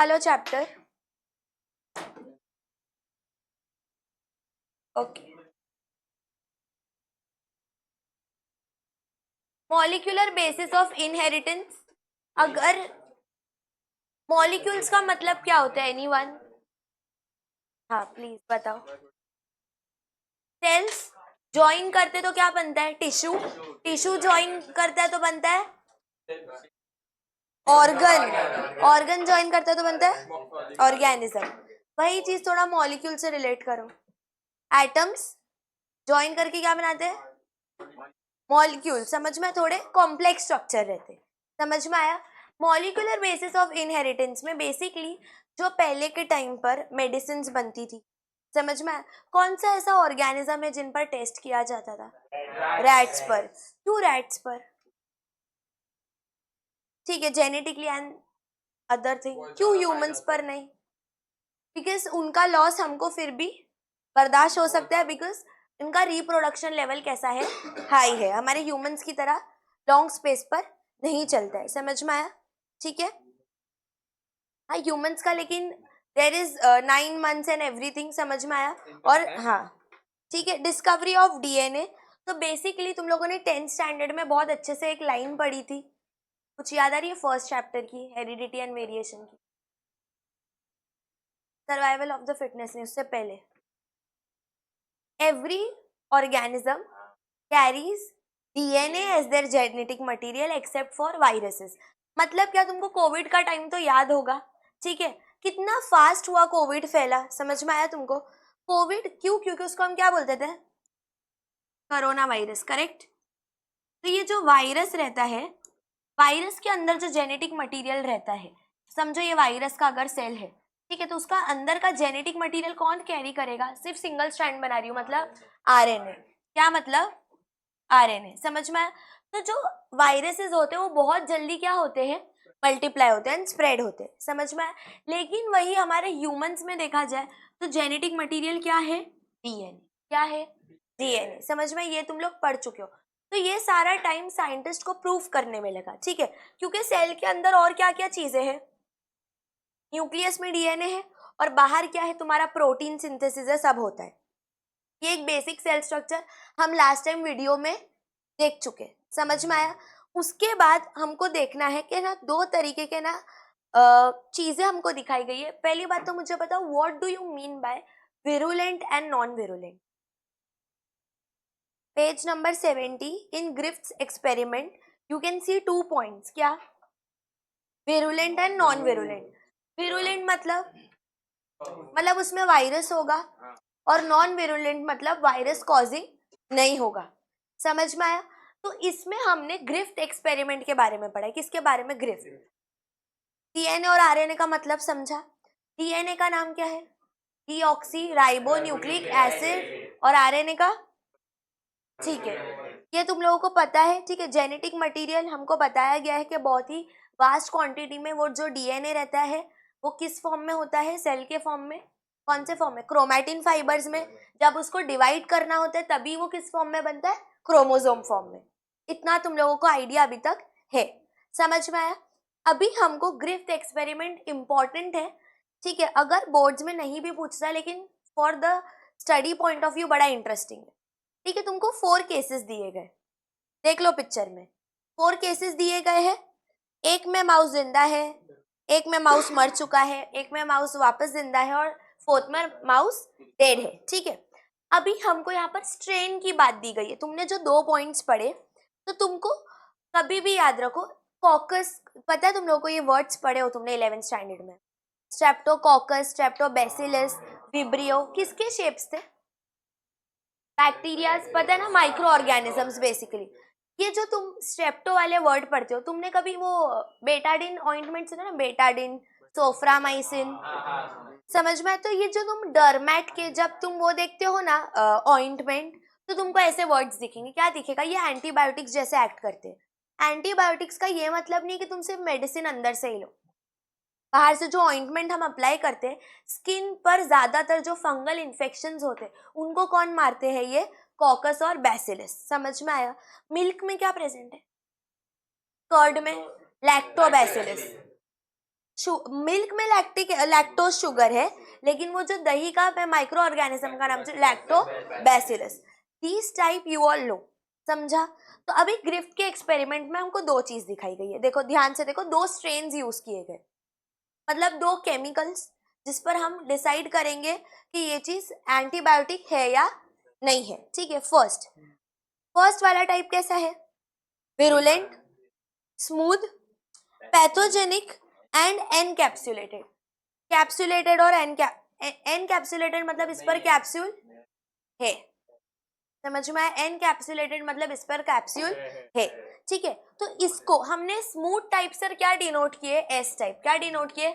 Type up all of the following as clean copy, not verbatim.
Hello chapter. Okay, molecular basis of inheritance. अगर molecules का मतलब क्या होता है, एनीवन? हाँ प्लीज बताओ। सेल्स ज्वाइन करते तो क्या बनता है? टिश्यू। टिश्यू ज्वाइन करता है तो बनता है ऑर्गन। ऑर्गन ज्वाइन करता है तो बनता है ऑर्गेनिज्म। वही चीज थोड़ा मॉलिक्यूल से रिलेट करो। एटम्स ज्वाइन करके क्या बनाते हैं? मॉलिक्यूल। समझ में? थोड़े कॉम्प्लेक्स स्ट्रक्चर रहते। समझ में आया? मॉलिक्यूलर बेसिस ऑफ इनहेरिटेंस में बेसिकली जो पहले के टाइम पर मेडिसिन बनती थी, समझ में आया? कौन सा ऐसा ऑर्गेनिज्म है जिन पर टेस्ट किया जाता था? रैट्स पर। क्यों रैट्स पर? ठीक है, जेनेटिकली एंड अदर थिंग। क्यों ह्यूमंस पर नहीं? बिकॉज उनका लॉस हमको फिर भी बर्दाश्त हो सकता है, बिकॉज इनका रिप्रोडक्शन लेवल कैसा है? हाई है। हमारे ह्यूमंस की तरह लॉन्ग स्पेस पर नहीं चलता है। समझ में आया? ठीक है। हाँ ह्यूमंस का, लेकिन there is 9 months and everything. समझ में आया? और हाँ ठीक है, डिस्कवरी ऑफ डीएनए। तो बेसिकली तुम लोगों ने 10th स्टैंडर्ड में बहुत अच्छे से एक लाइन पढ़ी थी, कुछ याद आ रही है? फर्स्ट चैप्टर की, हेरिडिटी एंड वेरिएशन की, सर्वाइवल ऑफ द फिटनेस। उससे पहले every organism carries DNA as their genetic material except for viruses. मतलब क्या? तुमको कोविड का टाइम तो याद होगा, ठीक है? कितना फास्ट हुआ कोविड फैला। समझ में आया तुमको? कोविड क्यों? क्योंकि उसको हम क्या बोलते थे? Corona virus, correct? तो ये जो वायरस रहता है, वायरस के अंदर जो जेनेटिक मटेरियल रहता है, समझो ये वायरस का अगर सेल है, ठीक है, तो उसका अंदर का जेनेटिक मटेरियल कौन कैरी करेगा? सिर्फ सिंगल स्ट्रैंड बना रही हूँ, मतलब आरएनए। क्या मतलब? आरएनए। समझ में आया? तो जो वायरसेस होते हैं वो बहुत जल्दी क्या होते हैं? मल्टीप्लाई होते हैं, स्प्रेड होते हैं। समझ में आया? लेकिन वही हमारे ह्यूमंस में देखा जाए तो जेनेटिक मटेरियल क्या है? डीएनए। क्या है? डीएनए। समझ में? ये तुम लोग पढ़ चुके हो। तो ये सारा टाइम साइंटिस्ट को प्रूफ करने में लगा, ठीक है? क्योंकि सेल के अंदर और क्या क्या चीजें हैं? न्यूक्लियस में डीएनए है, और बाहर क्या है? तुम्हारा प्रोटीन सिंथेसिस है, सब होता है। ये एक बेसिक सेल स्ट्रक्चर हम लास्ट टाइम वीडियो में देख चुके। समझ में आया? उसके बाद हमको देखना है कि ना दो तरीके के ना चीजें हमको दिखाई गई है। पहली बात तो मुझे बताओ, what do you mean by virulent and non virulent? Page number 70 in Griffith's experiment you can see 2 points. क्या? Virulent and non virulent. Virulent मतलब उसमें वायरस होगा, और नॉन विरुलेंट मतलब वायरस कॉजिंग नहीं होगा। समझ में आया? तो इसमें हमने ग्रिफ्ट एक्सपेरिमेंट के बारे में पढ़ा है। किसके बारे में? ग्रिफ्ट। डीएनए और आरएनए का मतलब समझा? डीएनए का नाम क्या है? Deoxy ribo nucleic acid. और आरएनए का? ठीक है, ये तुम लोगों को पता है, ठीक है? जेनेटिक मटेरियल हमको बताया गया है कि बहुत ही वास्ट क्वांटिटी में वो जो डीएनए रहता है वो किस फॉर्म में होता है? सेल के फॉर्म में। कौन से फॉर्म में? क्रोमैटिन फाइबर्स में। जब उसको डिवाइड करना होता है तभी वो किस फॉर्म में बनता है? क्रोमोसोम फॉर्म में। इतना तुम लोगों को आइडिया अभी तक है। समझ में आया? अभी हमको ग्रिफ्ट एक्सपेरिमेंट इंपॉर्टेंट है, ठीक है? अगर बोर्ड्स में नहीं भी पूछता, लेकिन for the study point of view बड़ा इंटरेस्टिंग है। ठीक है, तुमको 4 केसेस दिए गए, देख लो पिक्चर में। 4 केसेस दिए गए हैं। एक में माउस जिंदा है, एक में माउस मर चुका है, एक में माउस वापस जिंदा है, और 4th में माउस डेड है। ठीक है, अभी हमको यहाँ पर स्ट्रेन की बात दी गई है। तुमने जो 2 पॉइंट्स पढ़े, तो तुमको कभी भी याद रखो, कॉकस, पता है तुम लोगों को ये वर्ड्स पढ़े हो तुमने 11th स्टैंडर्ड में? स्ट्रेप्टोकॉकस, स्ट्रेप्टोबैसिलस, विब्रियो, किसके शेप्स थे? बैक्टीरियाज, पता है ना? Micro organisms basically. ये जो तुम स्ट्रेप्टो वाले वर्ड पढ़ते हो, तुमने कभी वो बेटाडिन ऑइंटमेंट सुना ना? Betadine, Soframycin. समझ में? तो ये जो तुम डरमैट के जब तुम वो देखते हो ना ऑइंटमेंट, तो तुमको ऐसे वर्ड्स दिखेंगे। क्या दिखेगा? ये एंटीबायोटिक्स जैसे एक्ट करते हैं। एंटीबायोटिक्स का ये मतलब नहीं कि तुम सिर्फ मेडिसिन अंदर से ही लो। बाहर से जो ऑइंटमेंट हम अप्लाई करते हैं, स्किन पर ज्यादातर जो फंगल इन्फेक्शंस होते हैं उनको कौन मारते हैं? ये कॉकस और बैसिलस। समझ में आया? मिल्क में क्या प्रेजेंट है? कर्ड में लैक्टोबैसिलस। मिल्क में लैक्टोज शुगर है, लेकिन वो जो दही का माइक्रो ऑर्गेनिज्म का नाम है lactobacillus. This type you all know, समझा। तो अभी ग्रिफ्ट के एक्सपेरिमेंट में हमको दो चीज दिखाई गई है, देखो ध्यान से देखो, दो स्ट्रेन्स यूज किए गए, मतलब दो केमिकल्स जिस पर हम डिसाइड करेंगे कि ये चीज एंटीबायोटिक है या नहीं है, ठीक है। फर्स्ट वाला टाइप कैसा है, virulent, smooth, pathogenic and encapsulated. Capsulated और एनकैप्सुलेटेड मतलब इस पर कैप्सूल है, समझ में आया। एनकैप्सुलेटेड मतलब इस पर कैप्सूल है, ठीक है। तो इसको हमने स्मूथ टाइप से क्या डिनोट किए, एस टाइप, क्या डिनोट किए।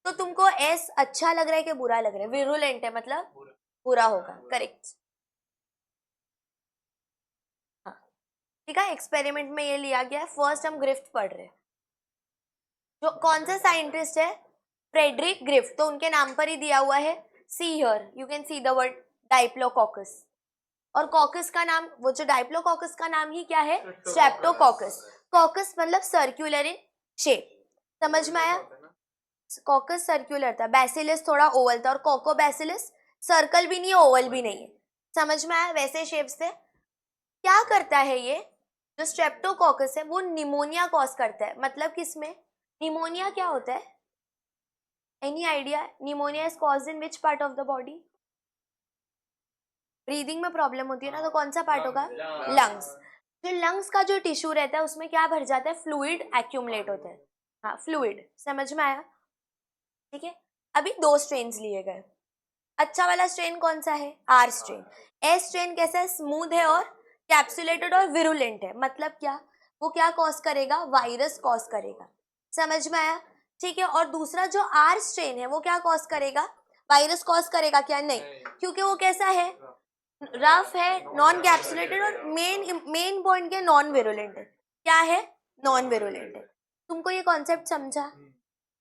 तो तुमको एस अच्छा लग रहा है कि बुरा लग रहा है, विरुलेंट है मतलब बुरा होगा, करेक्ट। हाँ ठीक है, एक्सपेरिमेंट में ये लिया गया है। फर्स्ट हम ग्रिफ्ट पढ़ रहे हैं, जो कौन सा साइंटिस्ट है, फ्रेडरिक ग्रिफ्ट, तो उनके नाम पर ही दिया हुआ है। See here you can see the word diplococcus, और कॉकस का नाम, वो जो डाइप्लोकोकस का नाम ही क्या है, स्ट्रेप्टोकोकस। कॉकस मतलब सर्कुलर इन शेप, समझ में आया। कॉकस सर्कुलर था, बैसिलस थोड़ा ओवल था, और कोकोबैसिलस सर्कल भी नहीं है ओवल भी नहीं है, समझ में आया, वैसे शेप से। क्या करता है ये जो स्ट्रेप्टोकोकस है, वो निमोनिया कॉज करता है। मतलब किसमें निमोनिया क्या होता है, any idea. Pneumonia is caused in which part of the body, breathing में प्रॉब्लम होती है ना, तो कौन सा पार्ट होगा, लंग्स। फिर लंग्स का जो टिश्यू रहता है उसमें क्या भर जाता है, फ्लूइड एक्यूमुलेट होता है, हाँ फ्लूइड, समझ में आया, ठीक है। अभी दो स्ट्रेन्स लिए गए, अच्छा वाला स्ट्रेन कौन सा है, आर स्ट्रेन। एस स्ट्रेन कैसा है, स्मूथ है और कैप्सुलेटेड और विरुलेंट है, मतलब क्या, वो क्या कॉज करेगा, वायरस कॉज करेगा, समझ में आया, ठीक है। और दूसरा जो आर स्ट्रेन है वो क्या कॉज करेगा, वायरस कॉज करेगा क्या, नहीं, क्योंकि वो कैसा है, रफ है, नॉन कैप्सुलेटेड, और मेन पॉइंट क्या, नॉन विरुलेंट है, क्या है, नॉन विरुलेंट है। तुमको ये कॉन्सेप्ट समझा,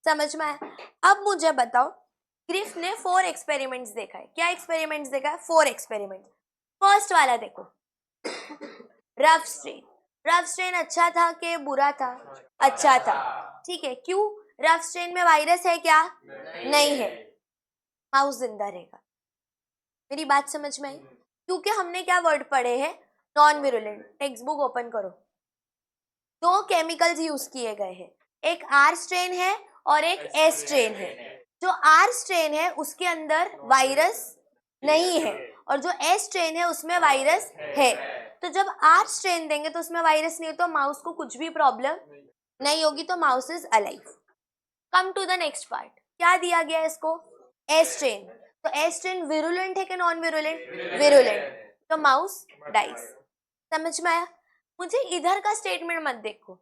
समझ में आया। अब मुझे बताओ, ग्रिफ्ट ने 4 एक्सपेरिमेंट्स देखा है, क्या एक्सपेरिमेंट्स देखा है, 4 एक्सपेरिमेंट्स। फर्स्ट वाला देखो, रफ स्ट्रेन। रफ स्ट्रेन अच्छा था कि बुरा था, अच्छा था, ठीक है। क्यों, रफ स्ट्रेन में वायरस है क्या, नहीं है, माउस जिंदा रहेगा। मेरी बात समझ में आई, क्योंकि हमने क्या वर्ड पढ़े हैं, non virulent. Text book open करो, दो केमिकल्स यूज किए गए हैं, एक आर स्ट्रेन है और एक एस स्ट्रेन है। जो आर स्ट्रेन है उसके अंदर वायरस नहीं है, और जो एस स्ट्रेन है उसमें वायरस है। तो जब आर स्ट्रेन देंगे तो उसमें वायरस नहीं हो, तो माउस को कुछ भी प्रॉब्लम नहीं होगी, तो mouse is alive. Come to the next part, क्या दिया गया है इसको, एस स्ट्रेन। तो एस स्ट्रेन विरुलेंट है कि नॉन विरुलेंट, विरुलेंट, तो माउस डाइज, समझ में आया। मुझे इधर का स्टेटमेंट मत देखो,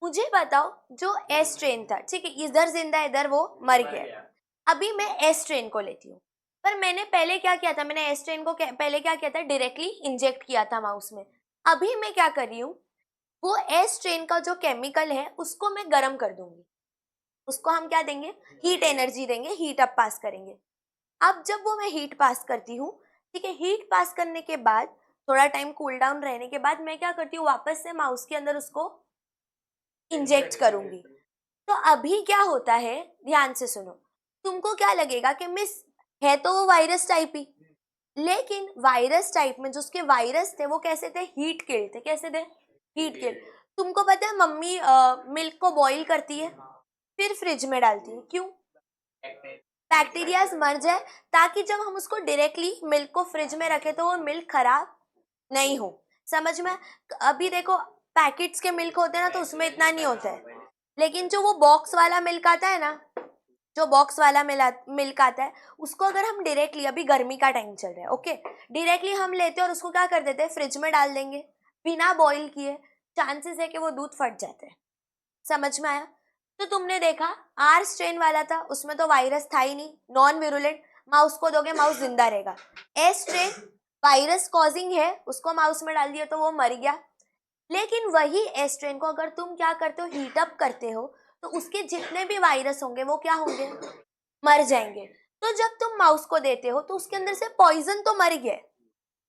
मुझे बताओ जो एस स्ट्रेन था, ठीक है, इधर जिंदा है, इधर वो मर गया। अभी मैं एस स्ट्रेन को लेती हूँ, पर मैंने पहले क्या किया था, मैंने एस स्ट्रेन को पहले क्या किया था, डायरेक्टली इंजेक्ट किया था माउस में। अभी मैं क्या कर रही हूँ, वो एस स्ट्रेन का जो केमिकल है उसको मैं गर्म कर दूंगी, उसको हम क्या देंगे, हीट एनर्जी देंगे, हीट अप पास करेंगे। अब जब वो मैं हीट पास करती हूँ, ठीक है, हीट पास करने के बाद थोड़ा टाइम कूल डाउन रहने के बाद मैं क्या करती हूँ, वापस से माउस के अंदर उसको इंजेक्ट करूंगी। तो अभी क्या होता है, ध्यान से सुनो, तुमको क्या लगेगा कि मिस है तो वो वायरस टाइप ही, लेकिन वायरस टाइप में जो उसके वायरस थे वो कैसे थे, हीट किल्ड थे, कैसे थे, हीट किल्ड। तुमको पता है मम्मी मिल्क को बॉईल करती है, फिर फ्रिज में डालती है, क्यों, बैक्टीरियाज मर जाए, ताकि जब हम उसको डायरेक्टली मिल्क को फ्रिज में रखे तो वो मिल्क खराब नहीं हो, समझ में। अभी देखो पैकेट्स के मिल्क होते हैं ना, तो उसमें इतना नहीं होता है, लेकिन जो वो बॉक्स वाला मिल्क आता है ना, जो बॉक्स वाला मिल्क आता है, उसको अगर हम डायरेक्टली, अभी गर्मी का टाइम चल रहा है, ओके, डायरेक्टली हम लेते हैं और उसको क्या कर देते हैं, फ्रिज में डाल देंगे बिना बॉईल किए, चांसेस है कि वो दूध फट जाते हैं, समझ में आया। तो तुमने देखा आर स्ट्रेन वाला था, उसमें तो वायरस था ही नहीं, नॉन विरुलेंट, माउस को दोगे माउस जिंदा रहेगा। एस स्ट्रेन वायरस कॉजिंग है, उसको माउस में डाल दिया तो वो मर गया। लेकिन वही एस स्ट्रेन को अगर तुम क्या करते हो, हीट अप करते हो, तो उसके जितने भी वायरस होंगे वो क्या होंगे, मर जाएंगे। तो जब तुम माउस को देते हो तो उसके अंदर से पॉइजन तो मर गया,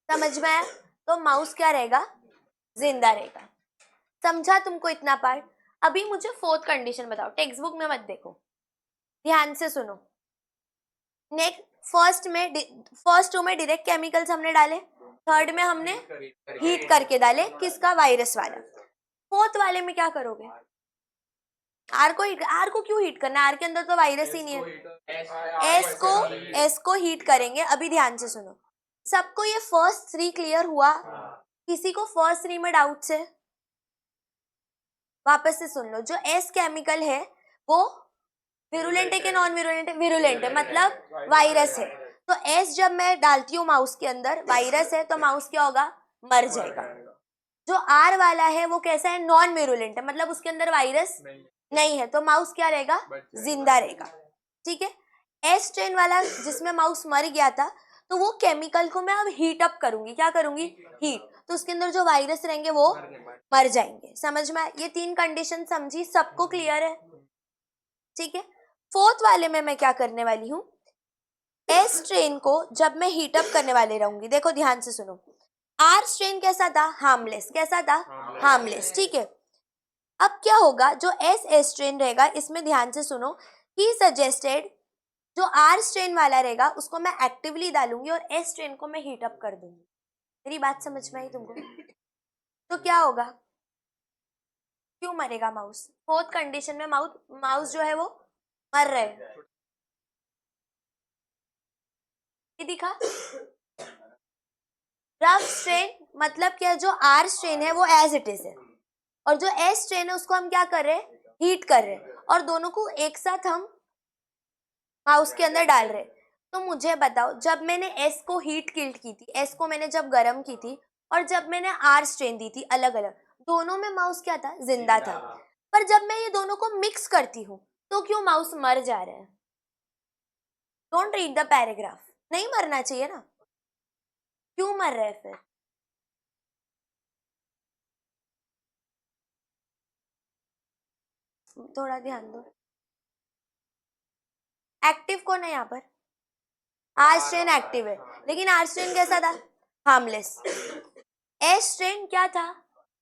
समझ में आया, तो माउस क्या रहेगा, जिंदा रहेगा। समझा तुमको इतना पार्ट। अभी मुझे फोर्थ कंडीशन बताओ, टेक्स्ट बुक में मत देखो, ध्यान से सुनो। नेक्स्ट फर्स्ट टू में डायरेक्ट केमिकल्स हमने डाले, थर्ड में हमने हीट करके डाले, किसका, वायरस वाला। फोर्थ वाले में क्या करोगे, आर को क्यों हीट करना, आर के अंदर तो वायरस ही नहीं है। एस को हीट करेंगे। अभी ध्यान से सुनो, सबको ये फर्स्ट 3 क्लियर हुआ? किसी को फर्स्ट 3 में डाउट्स है? वापस से सुन लो, जो एस केमिकल है वो विरुलेंट है कि नॉन विरुलेंट है? विरुलेंट है, मतलब वायरस है। तो एस जब मैं डालती हूँ माउस के अंदर, वायरस है, तो माउस क्या होगा, मर जाएगा। जो आर वाला है वो कैसा है, नॉन विरुलेंट है, मतलब उसके अंदर वायरस नहीं है, तो माउस क्या रहेगा, जिंदा रहेगा। ठीक है। एस स्ट्रेन वाला जिसमें माउस मर गया था, तो वो केमिकल को मैं अब हीट अप करूंगी, क्या करूंगी, हीट, तो उसके अंदर जो वायरस रहेंगे वो मर जाएंगे। समझ में? ये 3 कंडीशन समझी, सबको क्लियर है? ठीक है। फोर्थ वाले में मैं क्या करने वाली हूँ, एस स्ट्रेन को जब मैं हीट अप करने वाले रहूंगी, देखो ध्यान से सुनो, आर स्ट्रेन कैसा था, हार्मलेस, कैसा था, हार्मलेस। ठीक है। अब क्या होगा, जो एस स्ट्रेन रहेगा, इसमें ध्यान से सुनो, ही सजेस्टेड जो आर स्ट्रेन वाला रहेगा उसको मैं एक्टिवली डालूंगी और एस स्ट्रेन को मैं हीट अप कर दूंगी। मेरी बात समझ में आई तुमको? तो क्या होगा, क्यों मरेगा माउस? फोर्थ कंडीशन में माउस जो है वो मर रहे हैं। ये दिखा, रफ स्ट्रेन मतलब क्या, जो आर स्ट्रेन है वो एज इट इज है, और जो एस स्ट्रेन है उसको हम क्या कर रहे हैं, हीट कर रहे हैं, और दोनों को एक साथ हम माउस के अंदर डाल रहे। तो मुझे बताओ, जब मैंने एस को हीट किल्ड की थी, एस को मैंने जब गर्म की थी, और जब मैंने आर स्ट्रेन दी थी अलग अलग, दोनों में माउस क्या था, जिंदा था। पर जब मैं ये दोनों को मिक्स करती हूँ तो क्यों माउस मर जा रहे हैं? डोंट रीड द पैराग्राफ, नहीं मरना चाहिए ना, क्यों मर रहे हैं फिर? थोड़ा ध्यान दो। एक्टिव कौन है यहाँ पर, आर स्ट्रेन एक्टिव है, लेकिन आर स्ट्रेन कैसा था, हार्मलेस। एस स्ट्रेन क्या था,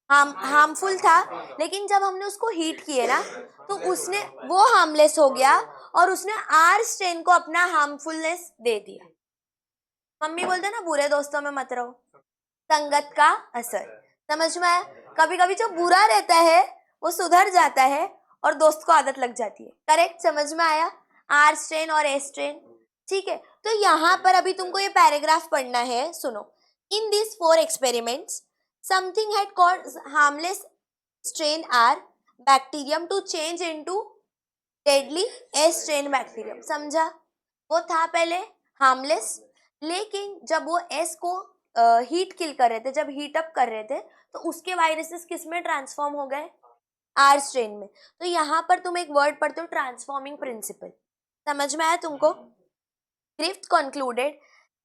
हार्मफुल था, लेकिन जब हमने उसको हीट किए ना, तो उसने वो हार्मलेस हो गया और उसने आर स्ट्रेन को अपना हार्मफुलनेस दे दिया। मम्मी बोलते ना, बुरे दोस्तों में मत रहो, संगत का असर। समझ में आया? कभी कभी जो बुरा रहता है वो सुधर जाता है और दोस्त को आदत लग जाती है। करेक्ट, समझ में आया? आर स्ट्रेन और एस स्ट्रेन। ठीक है। तो यहाँ पर अभी तुमको ये पैराग्राफ पढ़ना है, सुनो। In this 4 experiments something had called harmless strain R bacterium to change into deadly S strain bacterium. समझा? वो था पहले हार्मलेस, लेकिन जब वो एस को हीट किल कर रहे थे, जब हीट अप कर रहे थे, तो उसके वायरसेस किस में ट्रांसफॉर्म हो गए, आर स्ट्रेन में। तो यहाँ पर तुम एक वर्ड पढ़ते हो, ट्रांसफॉर्मिंग प्रिंसिपल। समझ में आया तुमको? Griffith concluded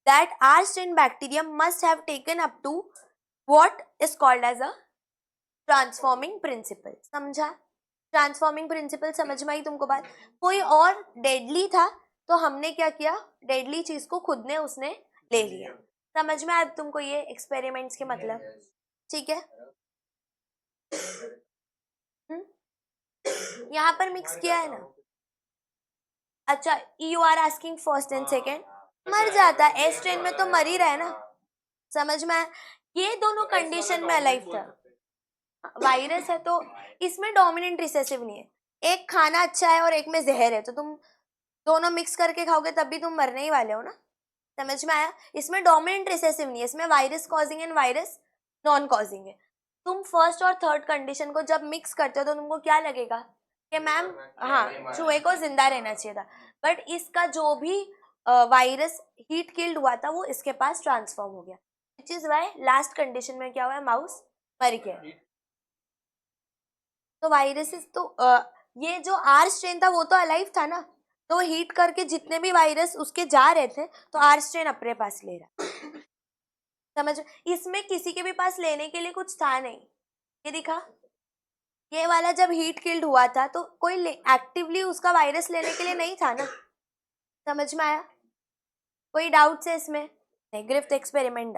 that R strain bacterium must have taken up to what is called as a transforming principle। समझा? ट्रांसफॉर्मिंग प्रिंसिपल समझ में आई तुमको बात? कोई और डेडली था तो हमने क्या किया, डेडली चीज को खुद ने उसने ले लिया। समझ में आया तुमको ये एक्सपेरिमेंट्स के मतलब? ठीक है। यहाँ पर मिक्स किया है ना। अच्छा, you are asking first and second, मर जाता है, एस स्ट्रेन में तो मर ही रहा है ना। समझ में? ये दोनों कंडीशन में अलाइव था, वायरस है तो इसमें डोमिनेंट रिसेसिव नहीं है। एक खाना अच्छा है और एक में जहर है, तो तुम दोनों मिक्स करके खाओगे तब भी तुम मरने ही वाले हो ना। समझ में आया? इसमें डोमिनेंट रिसेसिव नहीं है, इसमें virus causing and virus non causing है। तुम फर्स्ट और थर्ड कंडीशन को जब मिक्स करते हो तो तुमको क्या लगेगा कि मैम हाँ, चूहे को जिंदा रहना चाहिए था, बट इसका जो भी वायरस हीट किल्ड हुआ था वो इसके पास ट्रांसफॉर्म हो गया, which is why last condition में क्या हुआ है, माउस मर गया। तो वायरसेस तो ये जो आर स्ट्रेन था वो तो अलाइव था ना, तो हीट करके जितने भी वायरस उसके जा रहे थे तो आर स्ट्रेन अपने पास ले रहा। समझ? इसमें किसी के भी पास लेने के लिए कुछ था नहीं। ये दिखा, ये वाला जब हीट किल्ड हुआ था तो कोई एक्टिवली उसका वायरस लेने के लिए नहीं था ना। समझ में आया? कोई डाउट्स है इसमें? Griffith experiment